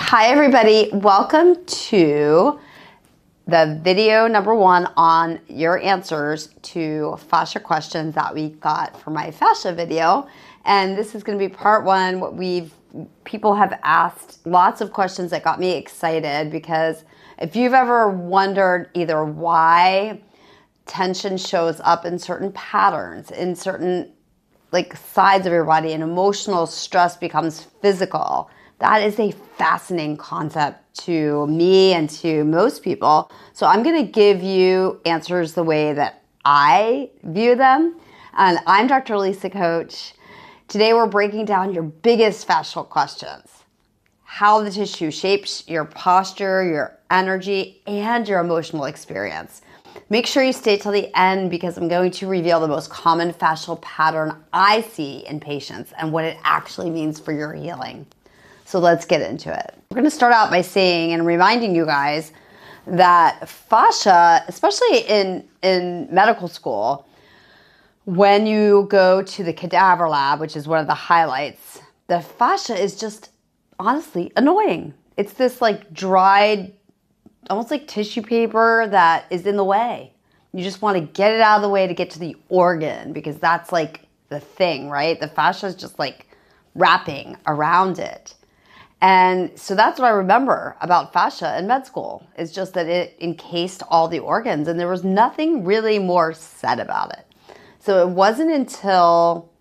Hi everybody, welcome to the video number 1 on your answers to fascia questions that we got for my fascia video. And this is going to be part 1. People have asked lots of questions that got me excited, because if you've ever wondered either why tension shows up in certain patterns, in certain sides of your body, and emotional stress becomes physical, that is a fascinating concept to me and to most people. So I'm going to give you answers the way that I view them. And I'm Dr. Lisa Koche. Today we're breaking down your biggest fascial questions: how the tissue shapes your posture, your energy, and your emotional experience. Make sure you stay till the end, because I'm going to reveal the most common fascial pattern I see in patients and what it actually means for your healing. So let's get into it. We're going to start out by saying and reminding you guys that fascia, especially in medical school, when you go to the cadaver lab, which is one of the highlights, the fascia is just honestly annoying. It's this dried, almost like tissue paper that is in the way. You just want to get it out of the way to get to the organ, because that's the thing, right? The fascia is just wrapping around it. And so that's what I remember about fascia in med school, is just that it encased all the organs, and there was nothing really more said about it. So it wasn't until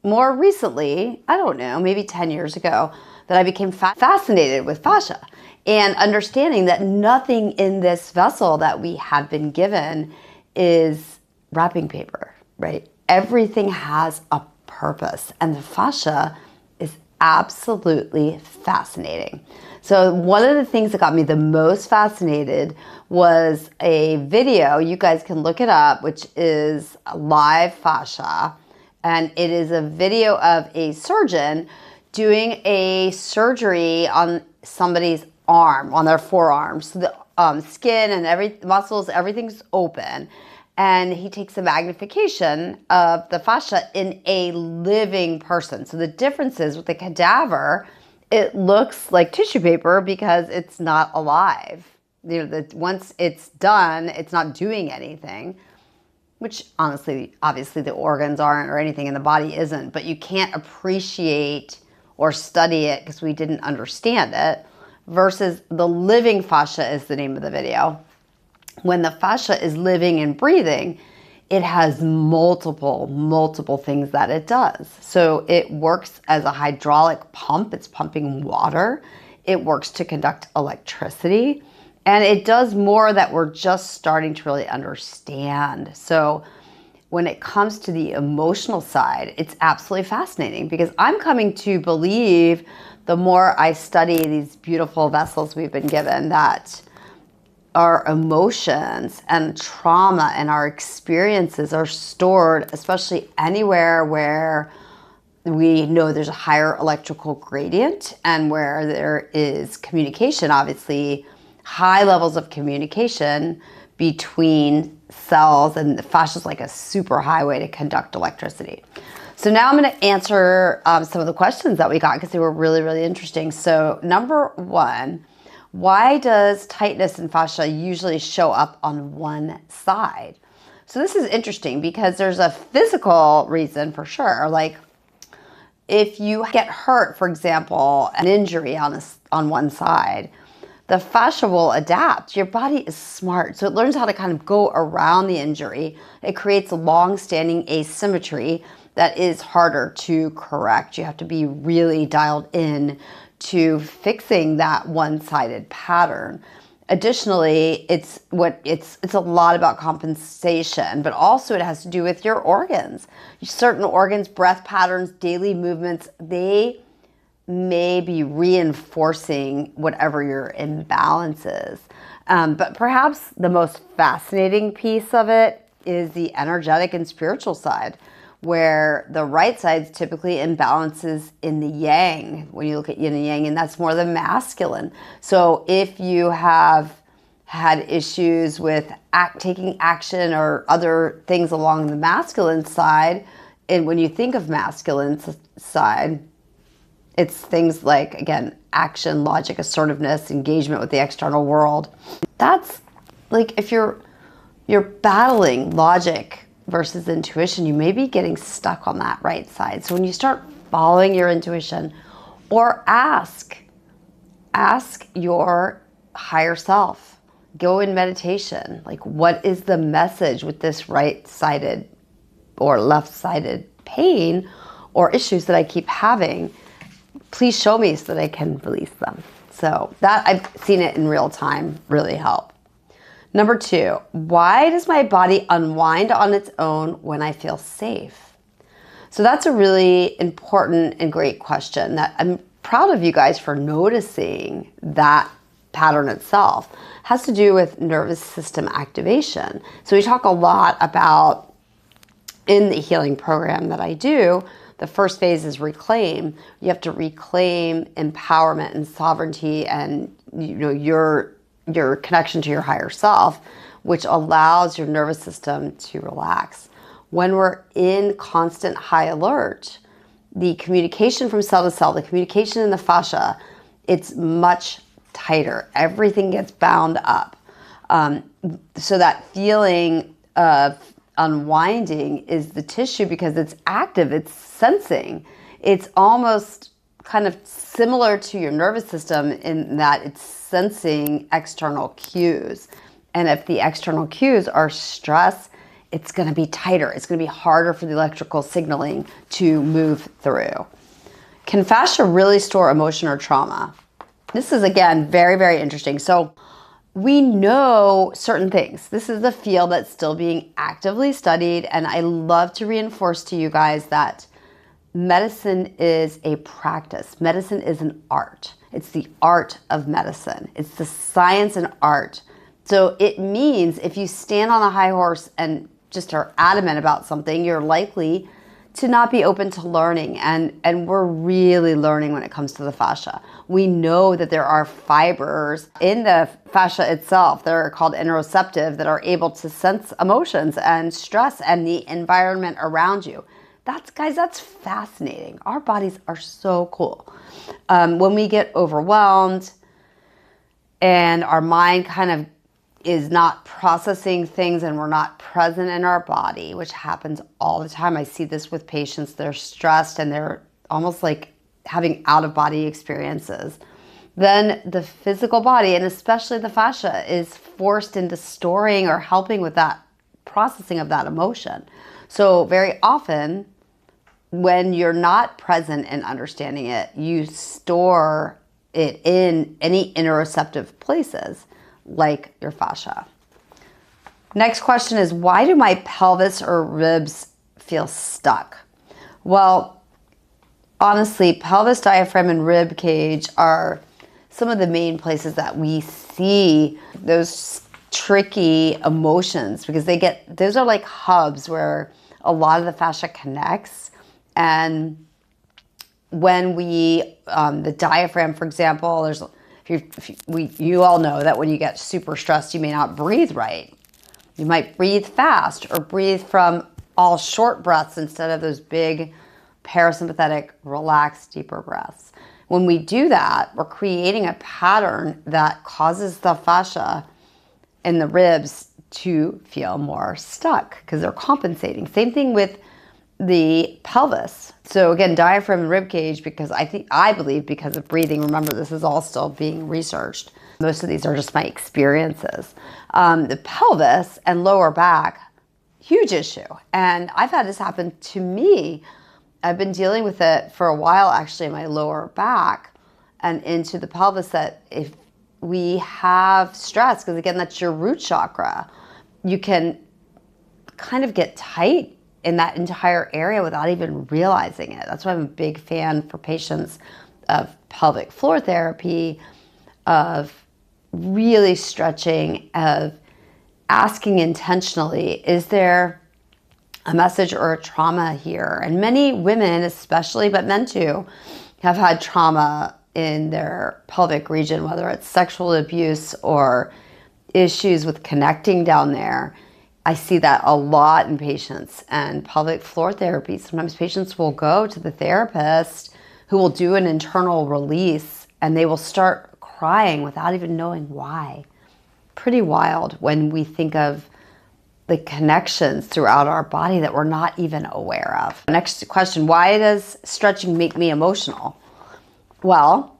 more recently, I don't know, maybe 10 years ago, that I became fascinated with fascia and understanding that nothing in this vessel that we have been given is wrapping paper, right? Everything has a purpose, and the fascia is absolutely fascinating. So one of the things that got me the most fascinated was a video, you guys can look it up, which is live fascia. And it is a video of a surgeon doing a surgery on somebody's arm, on their forearm. So the skin and muscles, everything's open. And he takes a magnification of the fascia in a living person. So the difference is, with the cadaver, it looks like tissue paper because it's not alive. Once it's done, it's not doing anything, which honestly, obviously the organs aren't, or anything in the body isn't, but you can't appreciate or study it because we didn't understand it, versus the living fascia is the name of the video. When the fascia is living and breathing, it has multiple things that it does. So it works as a hydraulic pump. It's pumping water. It works to conduct electricity. And it does more that we're just starting to really understand. So when it comes to the emotional side, it's absolutely fascinating, because I'm coming to believe, the more I study these beautiful vessels we've been given, that our emotions and trauma and our experiences are stored, especially anywhere where we know there's a higher electrical gradient and where there is communication, obviously high levels of communication between cells, and the fascia is like a super highway to conduct electricity. So now I'm going to answer some of the questions that we got, because they were really interesting. So number 1, why does tightness in fascia usually show up on one side? So this is interesting, because there's a physical reason for sure. Like if you get hurt, for example, an injury on one side, the fascia will adapt. Your body is smart, so it learns how to kind of go around the injury. It creates a long-standing asymmetry that is harder to correct. You have to be really dialed in to fixing that one-sided pattern. Additionally, it's a lot about compensation, but also it has to do with your organs. Certain organs, breath patterns, daily movements, they may be reinforcing whatever your imbalance is. But perhaps the most fascinating piece of it is the energetic and spiritual side, where the right side's typically imbalances in the yang, when you look at yin and yang, and that's more the masculine. So if you have had issues with taking action or other things along the masculine side, and when you think of masculine side, It's things like, again, action, logic, assertiveness, engagement with the external world. That's like, if you're battling logic versus intuition, you may be getting stuck on that right side. So when you start following your intuition, or ask your higher self, go in meditation, like, what is the message with this right-sided or left-sided pain or issues that I keep having? Please show me so that I can release them. So that, I've seen it in real time really help. Number 2, why does my body unwind on its own when I feel safe? So that's a really important and great question that I'm proud of you guys for noticing. That pattern itself has to do with nervous system activation. So we talk a lot about, in the healing program that I do, the first phase is reclaim. You have to reclaim empowerment and sovereignty and, you know, your connection to your higher self, which allows your nervous system to relax. When we're in constant high alert, the communication from cell to cell, the communication in the fascia, it's much tighter. Everything gets bound up. So that feeling of unwinding is the tissue, because it's active, it's sensing. It's almost kind of similar to your nervous system in that it's sensing external cues. And if the external cues are stress, it's going to be tighter. It's going to be harder for the electrical signaling to move through. Can fascia really store emotion or trauma? This is, again, very, very interesting. So we know certain things. This is a field that's still being actively studied, and I love to reinforce to you guys that medicine is a practice. Medicine is an art. It's the art of medicine. It's the science and art. So it means if you stand on a high horse and just are adamant about something, you're likely to not be open to learning. And we're really learning when it comes to the fascia. We know that there are fibers in the fascia itself that are called interoceptive that are able to sense emotions and stress and the environment around you. Guys, that's fascinating. Our bodies are so cool. When we get overwhelmed and our mind kind of is not processing things and we're not present in our body, which happens all the time. I see this with patients. They're stressed and they're almost like having out-of-body experiences. Then the physical body, and especially the fascia, is forced into storing or helping with that processing of that emotion. So very often, when you're not present and understanding it, you store it in any interoceptive places, like your fascia. Next question is, why do my pelvis or ribs feel stuck? Well, honestly, pelvis, diaphragm, and rib cage are some of the main places that we see those tricky emotions, because those are like hubs where a lot of the fascia connects. And when the diaphragm, for example, you all know that when you get super stressed, you may not breathe right. You might breathe fast or breathe from all short breaths instead of those big parasympathetic, relaxed, deeper breaths. When we do that, we're creating a pattern that causes the fascia and the ribs to feel more stuck because they're compensating. Same thing with the pelvis. So again, diaphragm and rib cage, because I believe because of breathing. Remember, this is all still being researched. Most of these are just my experiences. The pelvis and lower back, huge issue. And I've had this happen to me. I've been dealing with it for a while, actually, in my lower back and into the pelvis, that if we have stress, because again, that's your root chakra, you can kind of get tight in that entire area without even realizing it. That's why I'm a big fan for patients of pelvic floor therapy, of really stretching, of asking intentionally, is there a message or a trauma here? And many women especially, but men too, have had trauma in their pelvic region, whether it's sexual abuse or issues with connecting down there. I see that a lot in patients. And pelvic floor therapy, sometimes patients will go to the therapist who will do an internal release and they will start crying without even knowing why. Pretty wild when we think of the connections throughout our body that we're not even aware of. Next question, why does stretching make me emotional? Well,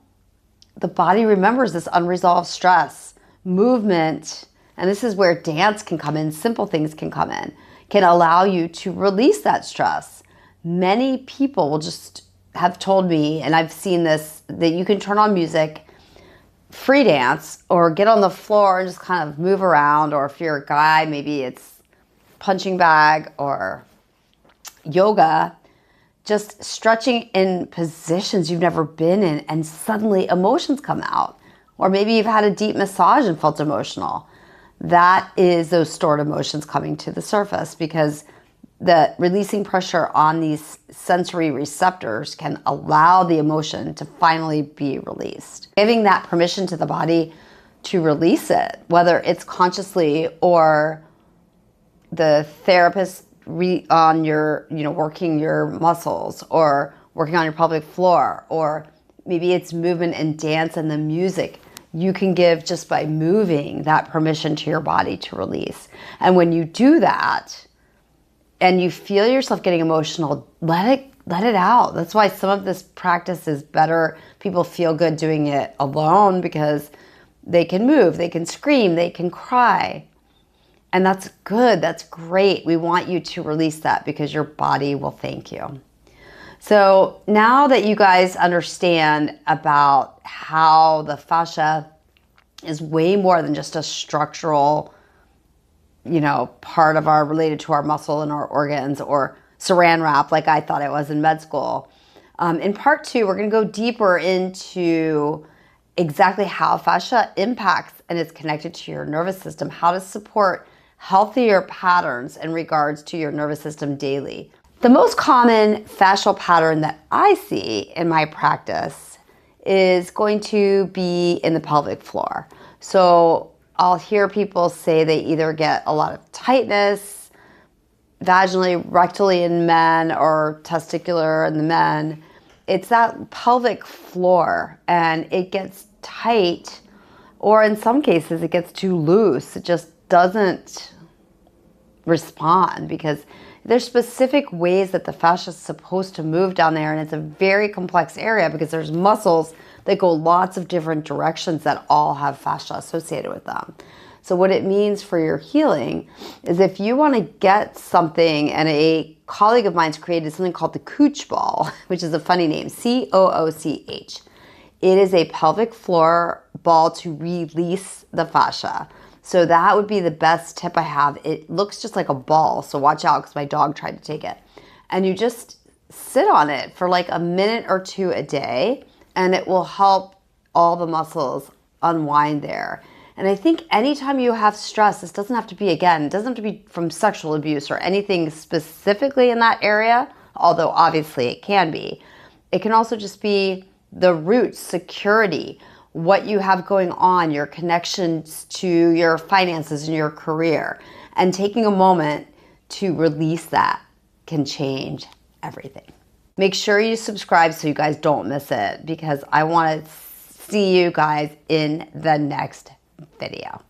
the body remembers this unresolved stress. Movement, and this is where dance can come in, simple things can come in, can allow you to release that stress. Many people will just have told me, and I've seen this, that you can turn on music, free dance, or get on the floor and just kind of move around, or if you're a guy, maybe it's punching bag or yoga, just stretching in positions you've never been in, and suddenly emotions come out. Or maybe you've had a deep massage and felt emotional. That is those stored emotions coming to the surface, because the releasing pressure on these sensory receptors can allow the emotion to finally be released. Giving that permission to the body to release it, whether it's consciously or the therapist on your, working your muscles or working on your pelvic floor, or maybe it's movement and dance and the music you can give just by moving that permission to your body to release. And when you do that and you feel yourself getting emotional, let it out. That's why some of this practice is better. People feel good doing it alone because they can move, they can scream, they can cry. And that's good, that's great. We want you to release that because your body will thank you. So now that you guys understand about how the fascia is way more than just a structural, part of related to our muscle and our organs, or saran wrap like I thought it was in med school. In part 2, we're gonna go deeper into exactly how fascia impacts and is connected to your nervous system, how to support healthier patterns in regards to your nervous system daily. The most common fascial pattern that I see in my practice is going to be in the pelvic floor. So I'll hear people say they either get a lot of tightness vaginally, rectally in men, or testicular in the men. It's that pelvic floor and it gets tight, or in some cases it gets too loose. It just doesn't respond because there's specific ways that the fascia is supposed to move down there, and it's a very complex area because there's muscles that go lots of different directions that all have fascia associated with them. So what it means for your healing is if you want to get something, and a colleague of mine's created something called the Koche ball, which is a funny name, C-O-O-C-H. It is a pelvic floor ball to release the fascia. So that would be the best tip I have. It looks just like a ball, so watch out because my dog tried to take it. And you just sit on it for like a minute or two a day, and it will help all the muscles unwind there. And I think anytime you have stress, this doesn't have to be, again, it doesn't have to be from sexual abuse or anything specifically in that area, although obviously it can be. It can also just be the roots, security, what you have going on, your connections to your finances and your career. And taking a moment to release that can change everything. Make sure you subscribe so you guys don't miss it, because I want to see you guys in the next video.